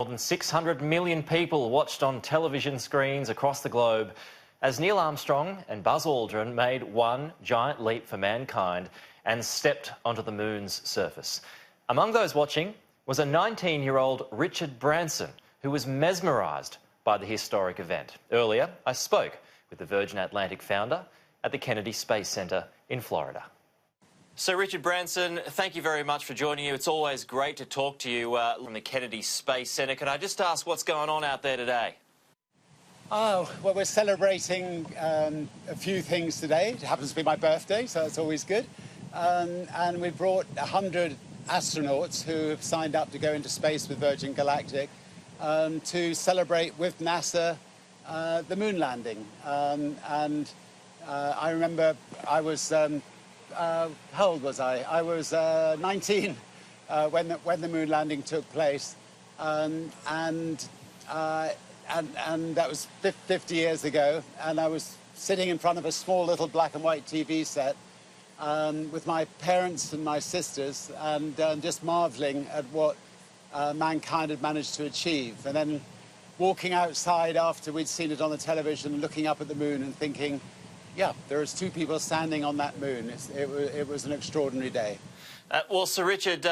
than 600 million people watched on television screens across the globe as Neil Armstrong and Buzz Aldrin made one giant leap for mankind and stepped onto the moon's surface. Among those watching was a 19-year-old Richard Branson, who was mesmerised by the historic event. Earlier, I spoke with the Virgin Atlantic founder at the Kennedy Space Center in Florida. So, Richard Branson, thank you very much for joining you. It's always great to talk to you from the Kennedy Space Center. Can I just ask what's going on out there today? Oh, well, we're celebrating a few things today. It happens to be my birthday, so that's always good. And we brought 100 astronauts who have signed up to go into space with Virgin Galactic to celebrate with NASA the moon landing. I remember I was... how old was I? I was 19 when the moon landing took place, and that was 50 years ago. And I was sitting in front of a small little black and white TV set with my parents and my sisters, and just marvelling at what mankind had managed to achieve. And then walking outside after we'd seen it on the television, looking up at the moon and thinking, yeah, there was two people standing on that moon. It was an extraordinary day. Well, Sir Richard,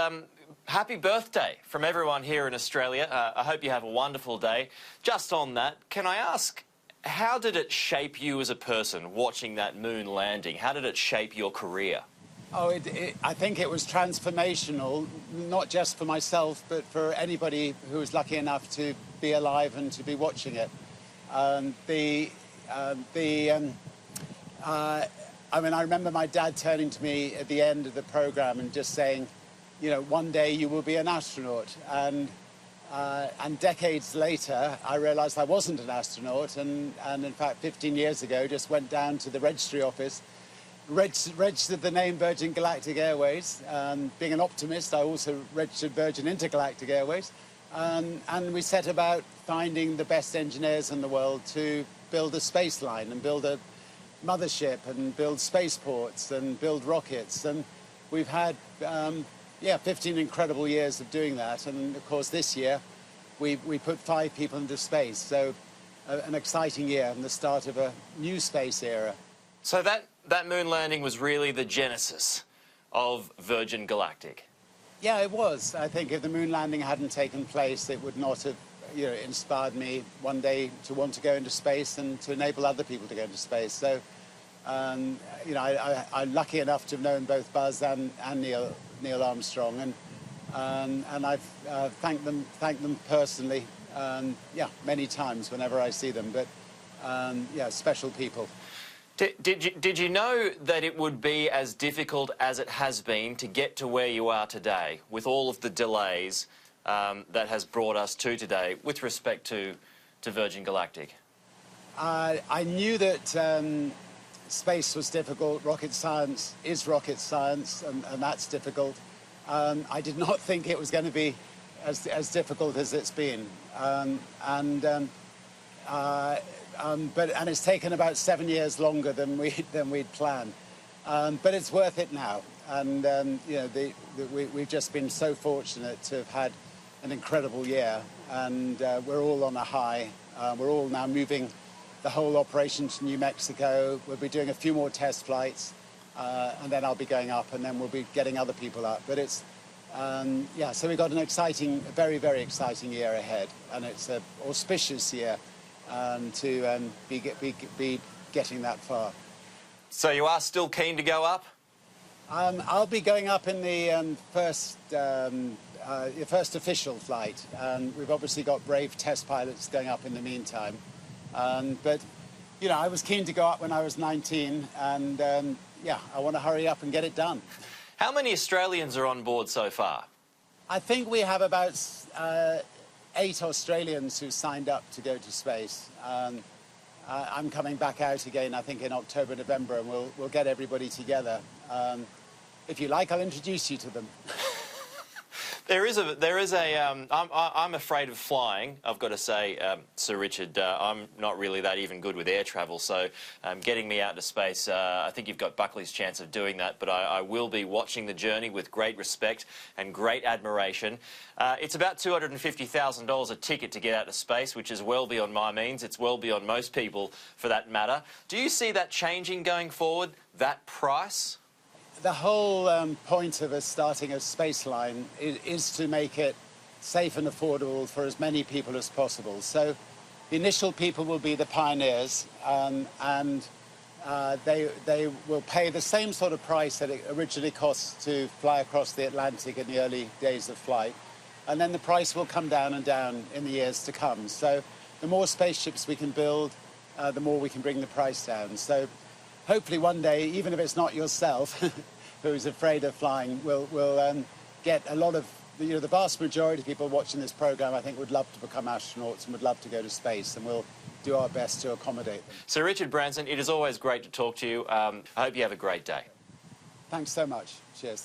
happy birthday from everyone here in Australia. I hope you have a wonderful day. Just on that, can I ask, how did it shape you as a person, watching that moon landing? How did it shape your career? Oh, I think it was transformational, not just for myself, but for anybody who was lucky enough to be alive and to be watching it. I mean, I remember my dad turning to me at the end of the program and just saying, you know, one day you will be an astronaut. And decades later, I realised I wasn't an astronaut. And in fact, 15 years ago, just went down to the registry office, registered the name Virgin Galactic Airways. Being an optimist, I also registered Virgin Intergalactic Airways. And we set about finding the best engineers in the world to build a space line and build a mothership and build spaceports and build rockets. And we've had 15 incredible years of doing that. And of course this year we put 5 people into space, so an exciting year and the start of a new space era. So that moon landing was really the genesis of Virgin Galactic? Yeah, it was. I think if the moon landing hadn't taken place, it would not have, you know, inspired me one day to want to go into space and to enable other people to go into space. So, you know, I'm lucky enough to have known both Buzz and Neil Armstrong, and I've thanked them personally, many times whenever I see them. But special people. Did you know that it would be as difficult as it has been to get to where you are today, with all of the delays that has brought us to today with respect to Virgin Galactic? I knew that space was difficult. Rocket science is rocket science, and that's difficult. I did not think it was going to be as difficult as it's been. But it's taken about 7 years longer than we'd planned. But it's worth it now. And you know, we've just been so fortunate to have had an incredible year, and we're all on a high. We're all now moving the whole operation to New Mexico. We'll be doing a few more test flights, and then I'll be going up, and then we'll be getting other people up. But it's, so we've got an exciting, very, very exciting year ahead, and it's an auspicious year to be getting that far. So you are still keen to go up? I'll be going up in the first official flight. We've obviously got brave test pilots going up in the meantime. But, you know, I was keen to go up when I was 19, and, I want to hurry up and get it done. How many Australians are on board so far? I think we have about 8 Australians who signed up to go to space. I'm coming back out again, I think, in October, November, and we'll get everybody together. If you like, I'll introduce you to them. I'm afraid of flying, I've got to say, Sir Richard. I'm not really that even good with air travel, so getting me out to space, I think you've got Buckley's chance of doing that, but I will be watching the journey with great respect and great admiration. It's about $250,000 a ticket to get out to space, which is well beyond my means. It's well beyond most people, for that matter. Do you see that changing going forward, that price? The whole point of us starting a space line is to make it safe and affordable for as many people as possible. So the initial people will be the pioneers, and they will pay the same sort of price that it originally cost to fly across the Atlantic in the early days of flight. And then the price will come down and down in the years to come. So the more spaceships we can build, the more we can bring the price down. So hopefully one day, even if it's not yourself who's afraid of flying, we'll get a lot of, the vast majority of people watching this program, I think, would love to become astronauts and would love to go to space, and we'll do our best to accommodate them. Sir Richard Branson, it is always great to talk to you. I hope you have a great day. Thanks so much. Cheers.